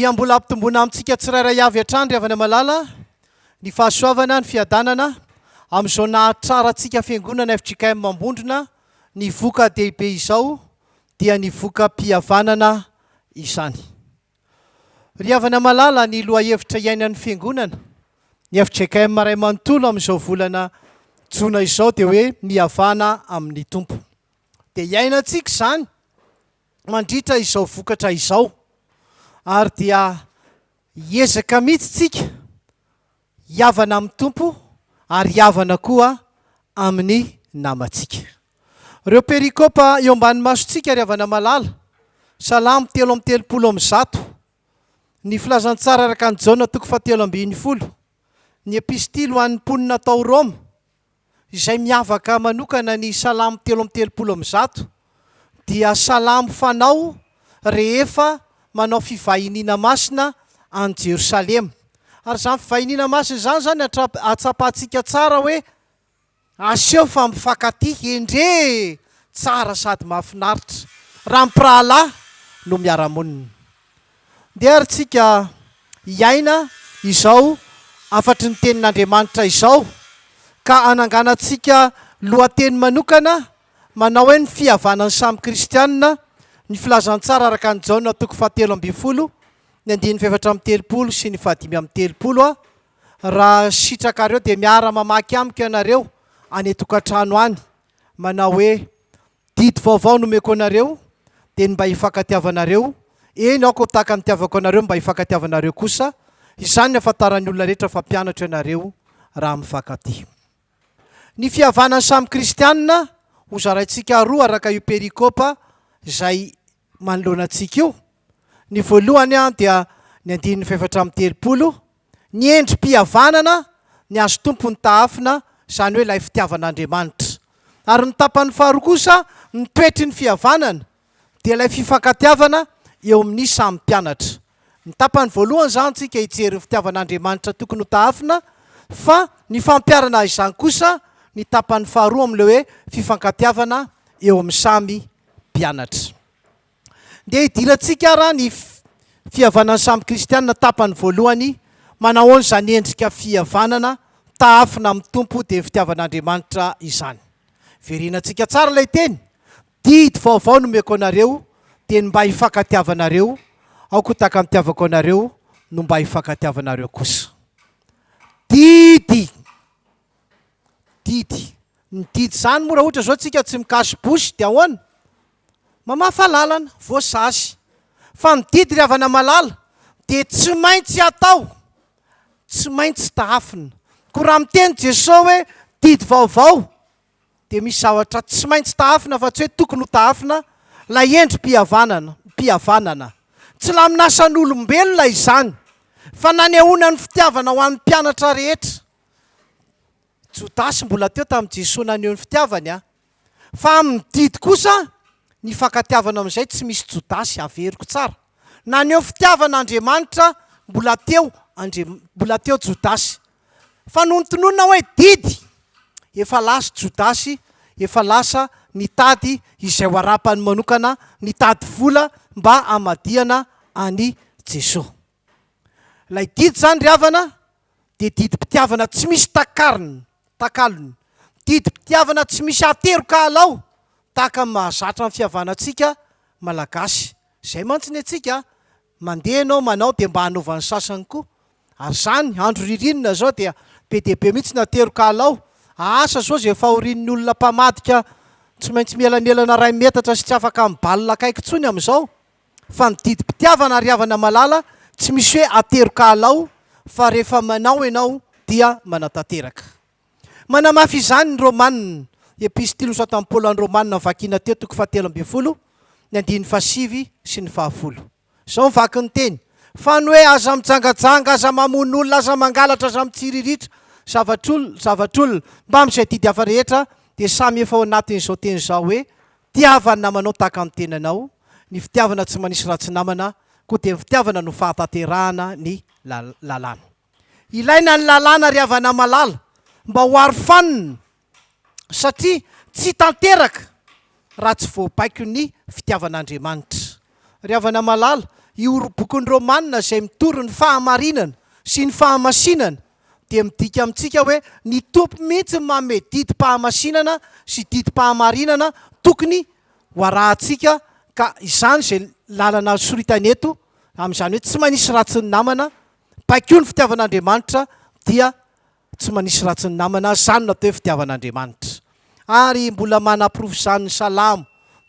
dia mbola ampitombona amintsika tsirairay avy hatrany ry havana malala ny fahasoavana ny fiadanana amin'izao nahatsara antsika fiangonana FJKM Mambondrona ny voka dehibe izao dia ny voka-pihavanana izany. Ry havana malala ny lohahevitra iainan'ny fiangonana ny FJKM Ray Manontolo amin'izao volana Jona izao dia hoe mihavana amin'ny tompo. Dia iainantsika izany mandritra izao vokatra izao. Ary dia hiezaka mihitsy tsika hiavana amin'ny tompo ary hiavana koa amin'ny namantsika. Ireo perikopa eo ambany masontsika ry havana malala. Salamo 3:30 ny filazantsara araka ny Jaona 3:7. Ny epistily ho an'ny mponina tao Roma izay miavaka manokana ny salamo 3:30 dia salamo fanao rehefa manao fivahiniana masina any Jerosalema. Ary izany fivahiniana masina izany zany atsapahantsika tsara hoe aseho fa mifankatia endre tsara sady mahafinaritra raha mipirahalahy no miara-monina. Dia ary tsika hiaina izao afatry ny tenin'Andriamanitra izao ka ananganantsika lohateny manokana manao hoe ny fihavanan'ny samy kristianina ny filazantsara araka ny Jaona 3:7, ny 9:30 sy ny 5:30. Raha sitraka reo dia miara mamaky amiko ianareo any tokantrano any manao hoe didy vaovao nomeko anareo dia mba hifankatiavanareo. Eny aoko tahaka ny tiavako anareo mba hifankatiavanareo kosa. Izany ny ahafantaran'ny olona rehetra fa mpianatra ianareo raha mifankatia. Ny fihavanan'ny samy kristianina ho zaraintsika roa araka io perikopa izay manoloana antsika io. Ny voalohany dia ny 9:30, ny endrim-pihavanana ny azo tompony tahafina, izany hoe ilay fitiavan'Andriamanitra. Ary ny tapany faharoa kosa ny toetry ny fihavanana dia ilay fifankatiavana eo amin'ny samy mpianatra. Ny tapany voalohany zany tsika hijery ny fitiavan'Andriamanitra tokony ho tahafina, fa ny fampiarana izany kosa ny tapany faharoa amin'ilay hoe fifankatiavana eo amin'ny samy mpianatra. Dia hidirantsika raha ny fihavanan'ny samy kristianina tapany voalohany manao an'izany endrika fihavanana tahafina amin'ny tompo dia fitiavan'Andriamanitra izany. Verenantsika tsara ilay teny, didy vaovao nomeko anareo dia mba hifankatiavanareo, aoko tahaka mitiavako anareo no mba hifankatiavanareo kosa. Didy ny didy zany moa raha ohatra zao tsika tsy mikasy bosy dia ahoana? Mamafa lalana, voasasy. Fa ny didy ry havana malala dia tsy maintsy atao, tsy maintsy tahafina. Ko raha miteny Jesosy hoe didy vaovao dia misy zavatra tsy maintsy tahafina fa tsy hoe tokony ho tahafina, la endrim-pihavanana. Tsy laminasan'olombelona izany fa nanehoana ny fitiavana ho an'ny mpianatra rehetra. Jodasy mbola teo tamin'ny Jesosy naneho ny fitiavany fa amin'ny didy kosa ny fankatiavana amin'izay tsy misy Jodasy, averiko tsara. Naneho fitiavan'Andriamanitra mbola teo Jodasy. Fa nontonona hoe didy efa lasa Jodasy, efa lasa nitady izay ho arapany manokana, nitady vola mba hamadihana any Jesosy. Ilay didy zany ry havana dia didim-pitiavana tsy misy takalony, didim-pitiavana tsy misy aterokalao tahaka ny mahazatra ny fihavanantsika malagasy. Izay mantsy ny antsika mandeha ianao manao dia mba hanaovan'ny sasany koa. Ary izany andro ririnina zao dia be dia be mihitsy naterokalao. Asa zao izay fahorian'ny olona mpamadika tsy maintsy mielanelana 2 metatra sy tsy afaka mibalina akaiky tsony amin'izao. Fa ny didim-pitiavana ry havana malala tsy misy hoe aterokalao fa rehefa manao ianao dia manatanteraka. Manamafy izany ny Romanina, epistily nosoratan'i Paoly an'ny Romanina vakiana teo 3:7, ny 9:7 sy ny 10. Izao mivaky ny teny fa ny hoe aza mijangajanga, aza mamono olona, aza mangalatra, aza mitsiriritra zavatr'olona mba amin'izay didy hafa rehetra dia samy efa ao anatin'izao teny izao hoe tiavana namanao tahaka amin'ny tenanao. Ny fitiavana tsy manisy ratsy namana, koa dia ny fitiavana no fahatanterahana ny lalàna. Ilaina ny lalàna ry havana malala mba ho arofanina satria tsy tanteraka raha tsy voapaiko ny fitiavan'Andriamanitra. Ry havana malala io bokin'ny Romanina izay mitory ny fahamarinana sy ny fahamasinana dia midika amintsika hoe ny tompo mihitsy manome didim-pahamasinana sy didim-pahamarinana tokony hoarahantsika, ka izany izay lalana soritany eto amin'izany hoe tsy manisy ratsy ny namana, baikoa ny fitiavan'Andriamanitra dia tsy manisy ratsy ny namana, zany natao hoe fitiavan'Andriamanitra. Ary mbola manapirofo izany ny Salamo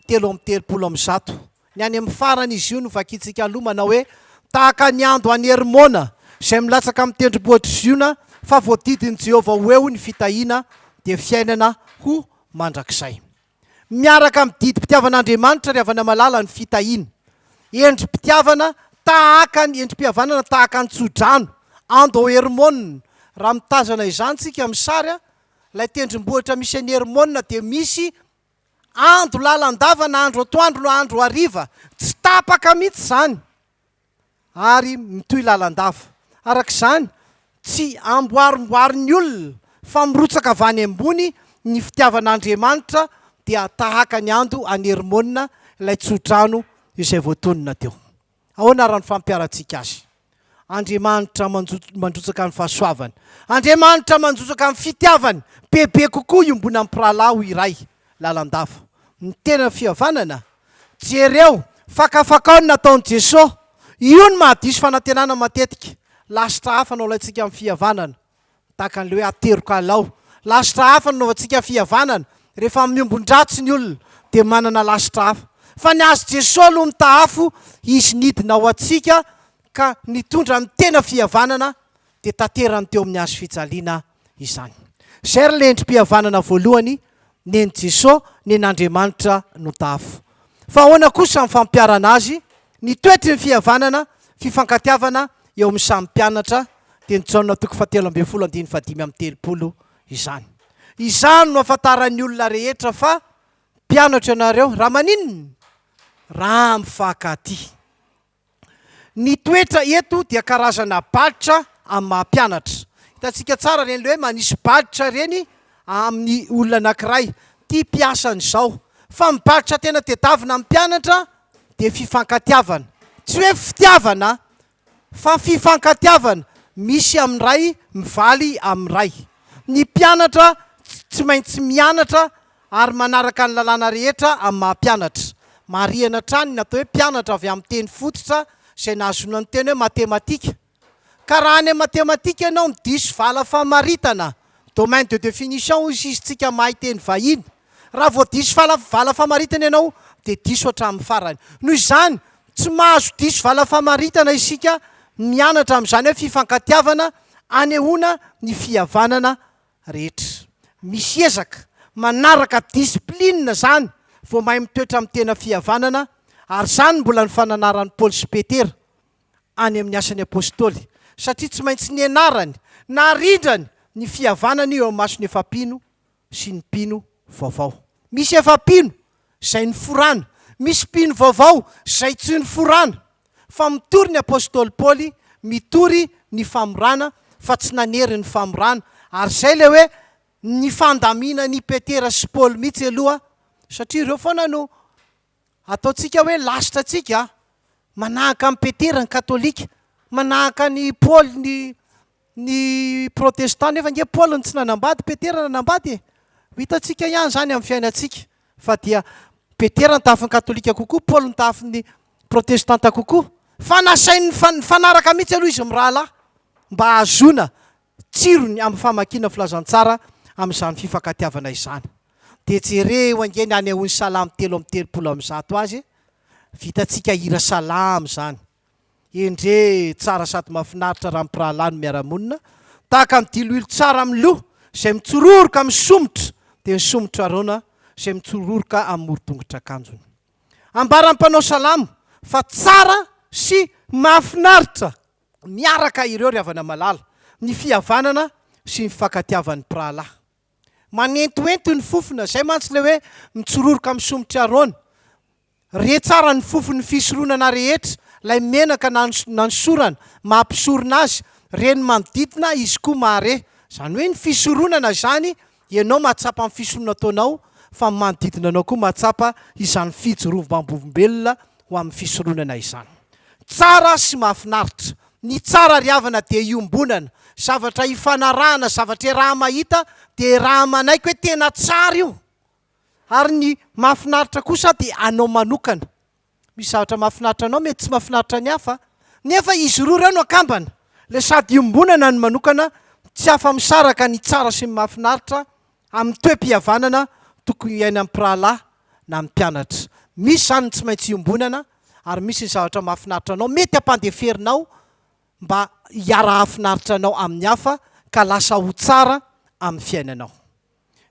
3:30 ny any amin'ny farany izy io no vakitsika aloha manao hoe tahaka ny andro any Hermona izay milatsaka amin'ny tendrombohitra Ziona, fa voadidin'i Jehovah ho eo ny fitahiana dia fiainana ho mandrakizay. Miaraka amin'ny didim-pitiavan'Andriamanitra ry havana malala ny fitahiana, endrim-pitiavana tahaka ny endrim-pihavanana tahaka ny tsodrano ando Hermona. Raha mitazana izany tsika amin'ny sary, ilay tendrombohitra misy any Hermona dia misy andro lalandavana, andro atoandro na andro hariva, tsy tapaka mihitsy zany ary mitohy lalandava. Arak'izany tsy amboarimboarin'ny olona fa mirotsaka avy any ambony ny fitiavan'Andriamanitra dia tahaka ny andro any Hermona, ilay tsodrano izay voatonona teo. Ahoana raha ny fampiarantsika azy? Andriamanitra mandrotsaka ny fahasoavany, Andriamanitra mandrotsaka ny fitiavany bebe kokoa iombona amin'ny mpirahalahy iray lalandava. Ny tena fihavanana, jereo fakafakao nataon'i Jesosy, io no mahadiso fanantenana matetika. Lasitra hafa no alaitsika amin'ny fihavanana, tahaka an'ilay hoe aterokalao. Lasitra hafa no anaovantsika fihavanana, rehefa miombon-dratsy ny olona dia manana lasitra hafa. Fa ny azy Jesosy aloha mitahafo, izy nidina ao antsika ka nitondra ny tena fihavanana dia tanterany teo amin'ny azo fijaliana izany. Izay ry endrim-pihavanana voalohany, neny Jesosy, nen'Andriamanitra no tafo. Fa ahoana kosa ny fampiarana azy? Ny toetry ny fihavanana, fifankatiavana eo amin'ny samy mpianatra dia ny Jaona 3:30 izany. Izany no ahafantaran'ny olona rehetra fa mpianatra ianareo, raha maninona? Raha mifankatia. Ny toetra eto dia karazana balitra amin'ny maha-mpianatra. Hitantsika tsara reny hoe manisy balitra reny amin'ny olona anankiray, tia mpiasa an'izao. Fa mibalitra tena tedavina amin'ny mpianatra dia fifankatiavana. Tsy hoe fitiavana fa fifankatiavana, misy amin'ny ray mivaly amin'ny ray. Ny mpianatra tsy maintsy mianatra ary manaraka ny lalàna rehetra amin'ny maha-mpianatra. Marihana trany natao hoe mpianatra avy amin'ny teny fototra izay nahazona ny teny hoe matematika. Ka raha any matematika ianao midiso vala famaritana, domaine de définition izy isitsika mahay teny vahiny. Raha voadiso vala famaritana ianao dia diso hatramin'ny farany. Noho izany tsy mahazo diso vala famaritana isika mianatra amin'izany hoe fifankatiavana, anehoana ny fihavanana rehetra. Misy ezaka manaraka disiplinina zany vao mahay mitoetra amin'ny tena fihavanana, ary zany mbola ny fananaran'ny Paoly sy Petera any amin'ny asan'ny apôstôly, satria tsy maintsy ny anarany na rindrany ny fihavanana io amin'ny masony efampino sy ny mpino vaovao. Misy efampino izay ny forana, misy mpino vaovao izay tsy ny forana. Fa mitory ny apôstôly Paoly, mitory ny famorana fa tsy nanery ny famorana, ary izay le hoe ny fandamina ny Petera sy Paoly mihitsy aloha, satria ireo foana no ataontsika hoe lasitra tsika, manahaka amin'ny Petera ny katôlika, manahaka ny Paoly ny protestant, nefa nge Paoly ny tsy nanambady, Petera nanambady. Hitantsika ihany zany amin'ny fiainantsika, fa dia Petera ny tafin'ny katôlika kokoa, Paoly ny tafin'ny protestanta kokoa. Fa nasainy fanaraka mihitsy aloha izy mirahalahy mba hahazoana tsirony amin'ny famakiana filazantsara amin'izany fifankatiavana izany. Dia jereo angeny any ahoany Salamo 3:30 azy, vitantsika hira salamo zany. Endre tsara sady mahafinaritra raha mipirahalahy no miara-monina, tahaka amin'ny diloilo tsara amin'ny loha izay mitsororoka amin'ny somotra, dia ny somotra arona izay mitsororoka amin'ny morotongotra akanjony. Ambaran'ny mpanao salamo fa tsara sy mahafinaritra miaraka ireo ry havana malala ny fihavanana sy ny fifankatiavan'ny mpirahalahy. Manentoento ny fofona, izay mantsy le hoe mitsororoka amin'ny somotra arona. Re tsara ny fofon'ny fisoronana rehetra, lay menaka nansorana mampisorona azy, reny manodidina izy koa mahare. Zany hoe ny fisoronana zany, ianao mahatsapa amin'ny fisorona ataonao, fa manodidina anao koa mahatsapa izany fijorovam-bolombelona ho amin'ny fisoronana izany. tsara sy mahafinaritra. Ny tsara ry havana dia iombonana, zavatra ifanarahana, zavatra raha mahita dia raha manaiky hoe tena tsara io. Ary ny mahafinaritra kosa dia anao manokana. Misy zavatra mahafinaritra anao mety tsy mahafinaritra ny hafa, nefa izy roa ireo no akambana. Le sady iombonana ny manokana, tsy afa-misaraka ny tsara sy ny mahafinaritra amin'ny toem-pihavanana tokony iaina amin'ny mpirahalahy na amin'ny mpianatra. Misy zany tsy maintsy iombonana, ary misy ny zavatra mahafinaritra anao mety hampandeferinao mba hiara-hafinaritra anao amin'ny hafa ka lasa ho tsara amin'ny fiainanao.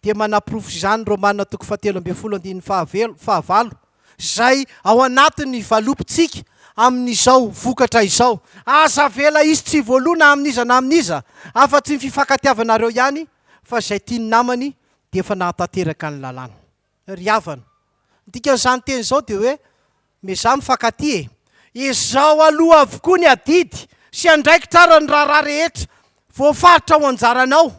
Dia manaporofo izany Romanina 7:15-5 izay ao anatin'ny valopintsika amin'izao vokatra izao. Aza vela izy tsy voalona amin'iza na amin'iza, afa-tsy ny fifankatiavanareo ihany, fa izay tiany namany dia efa nahatanteraka ny lalàna. Ry havana, dikan'izany teny izao dia hoe mezaha mifankaty izao aloha avokoa ny adidy sy andraiky tsara ny raharaha rehetra voafaritra ao anjaranao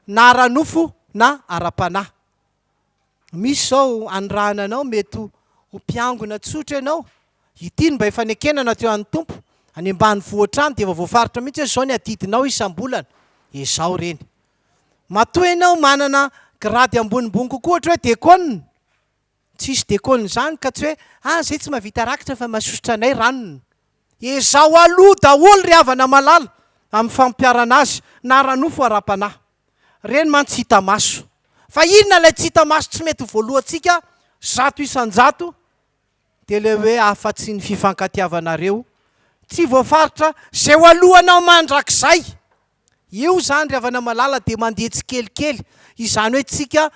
na ara-nofo na ara-panahy. Misy zao andrahana anao mety ho mpiangona tsotra ianao, ity mba efa nekenana teo an'ny tompo, any ambany voatrano dia efa voafaritra mihitsy hoe zao ny adidinao isam-bolana. Izao reny. Matoa ianao manana grady ambonimbony kokoa ohatra hoe dekona. Tsisy dekona zany ka tsy hoe zay tsy mahavita rakitra fa masosotra anay ranony. Izao aloha daholo ry havana malala amin'ny fampiarana azy na ara-nofo ara-panahy. Reny man tsy hita maso. Fa inona ilay tsy hita maso tsy mety voalohantsika 100 isan-jato dia le hoe afa-tsy ny fifankatiavanareo tsy voafaritra zay ho alohanao mandrakizay. Io zany ry havana malala dia mandeha tsikelikely, izany hoe tsika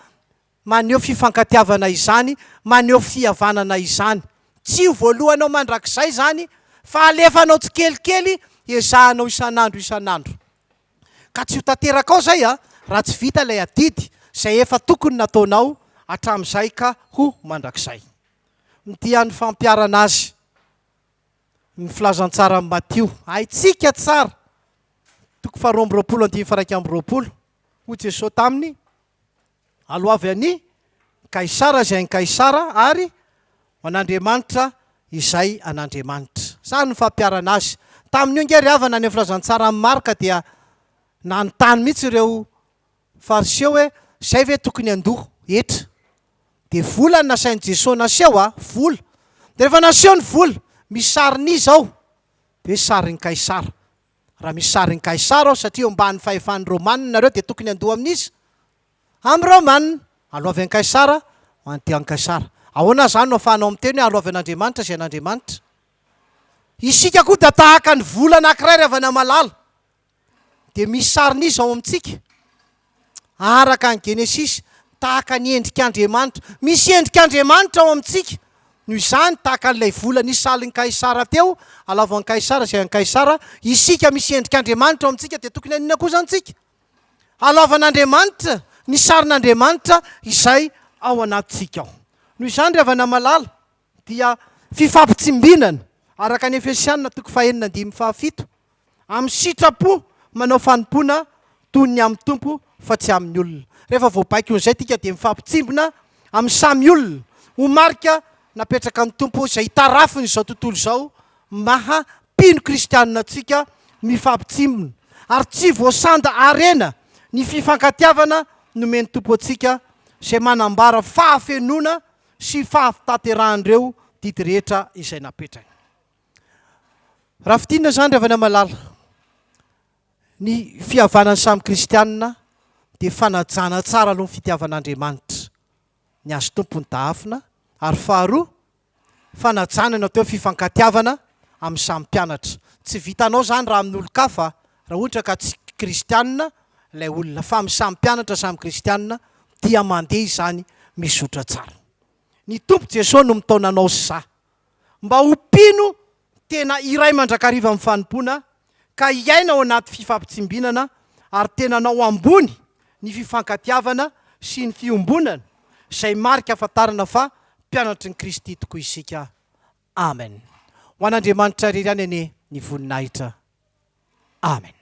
maneho fifankatiavana izany, maneho fihavanana izany. Tsy ho voalohanao mandrakizay zany, fa alefanao tsikelikely, ezahanao isan'andro. Ka tsy ho tanteraka ao zay raha tsy vita ilay adidy izay efa tokony nataonao hatramin'izay ka ho mandrakizay. Dia ny fampiarana azy, ny filazantsara amin'ny Matio, haitsika tsara. 2:20 ho Jesosy taminy, aloavy any Kaisara izay ny Kaisara ary ho an'Andriamanitra izay an'Andriamanitra. Zany ny fampiarana azy. Tamin'io nge ry havana ny filazantsara amin'ny Marka dia nanontany mihitsy ireo fariseo hoe zay ve tokony andoha etra. Dia vola ny nasain'i Jesosy naseho vola. Dia rehefa naseho ny vola, misy sarin'i zao dia sarin'ny Kaisara. Raha misy sarin'ny Kaisara ao satria ambany fahefan'ny Romanina nareo dia tokony andoha amin'izy amin'ny Romanina. Aloavy an'i Kaisara, mandeha an'i Kaisara. Ahoana zany no ahafahanao miteny hoe aloavy an'Andriamanitra izay an'Andriamanitra? Isika koa dia tahaka ny vola anankiray ry havana malala. Dia misy sarin'i zao amintsika. Araka ny Genesis, tahaka ny endrik'Andriamanitra. Misy endrik'Andriamanitra ao amintsika. Noho izany tahaka an'ilay vola nisy salin'i Kaisara teo, aloavy an'i Kaisara izay an'i Kaisara, isika misy endrik'Andriamanitra ao amintsika dia tokony anina koa zany tsika. Aloavy an'Andriamanitra, ny sarin'Andriamanitra izay ao anatintsika ao. Noho izany ry havana malala dia fifampitsimbinana araka ny Efesianina 4:9-7 amin'ny sitrapo manao fanompoana toy ny amin'ny tompo fa tsy amin'ny olona. Rehefa voabaika izay tika dia mifampitsimbina amin'ny samy olona ho marika napetraka amin'ny tompo izay hitarafiny izao tontolo izao mahampino kristianina antsika mifampitsimbina ary tsy voasanda arena ny fifankatiavana nomeny tompo antsika izay manambara fahafenona sy fahafitaterahan'ireo didy rehetra izay napetraka. Raha fitinana zany ry havana malala, ny fihavanany samy kristianina dia fanajana tsara aloha ny fitiavan'Andriamanitra, ny azo tompony dahafina, ary faharoa fanajana ny atao fifankatiavana amin'ny samy mpianatra. Tsy vitanao zany raha amin'ny olo-kafa, raha ohatra ka tsy kristianina ilay olona, fa amin'ny samy mpianatra samy kristianina dia mandeha izany mizotra tsara. Ny tompo Jesosy no mitaonanao sy za mba ho mpino tena iray mandrakariva amin'ny fanompoana ka hiaina ao anaty fifampitsimbinana ary tena nao ambony ny fifankatiavana sy ny fiombonana izay marika ahafantarana fa mpianatry ny Kristy tokoa isika. Amen. Ho an'Andriamanitra irery ihany anie ny voninahitra. Amen.